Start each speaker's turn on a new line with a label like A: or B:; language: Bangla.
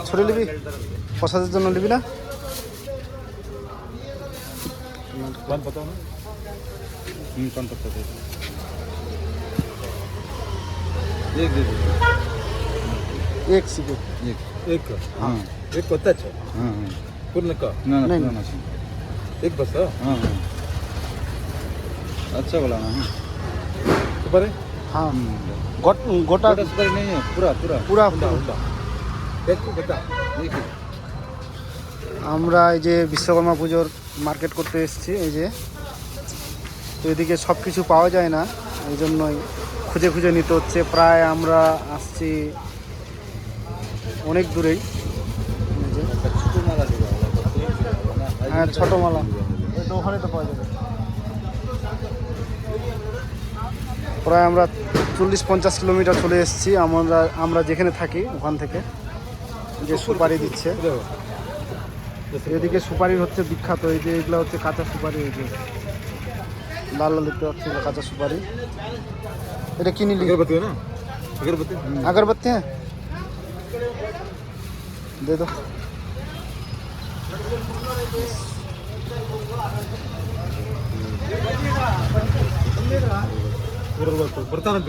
A: ছড়ে নিবি, প্রসাদের জন্য নিবি না?
B: पान पता ना? पान पत्ता दे एक दे दो
A: एक सिगरेट
B: एक का
A: हाँ
B: एक पत्ता अच्छा
C: हाँ
B: पूर्ण का
C: ना
A: नहीं,
C: ना ना
B: एक बस हाँ
C: हाँ हाँ अच्छा बोला ना
B: ऊपर है
A: हाँ गोटा
C: गोटा सुपारी नहीं है पूरा पूरा
A: पूरा
B: उंडा उंडा एक बता
C: एक ही
A: আমরা এই যে বিশ্বকর্মা পুজোর মার্কেট করতে এসেছি। এই যে তো এদিকে সব কিছু পাওয়া যায় না, এই জন্যই খুঁজে খুঁজে নিতে হচ্ছে। প্রায় আমরা আসছি অনেক দূরেই। এই যে
C: छोटू माला दिया
A: হ্যাঁ ছোটো মালা, এটা ওখানে তো পাওয়া যাবে। প্রায় আমরা 40-50 কিলোমিটার চলে এসেছি আমরা যেখানে থাকি ওখান থেকে। যে সুপারি দিচ্ছে, এদিকে সুপারির হচ্ছে বিখ্যাত। এই যে এগুলো হচ্ছে কাঁচা সুপারি, এই যে লাল লাল দেখতে পাচ্ছি কাঁচা সুপারি। এটা কি নিলি?
B: अगरबत्ती है ना अगरबत्ती
A: अगरबत्ती है, दे दो।
B: बर्ताना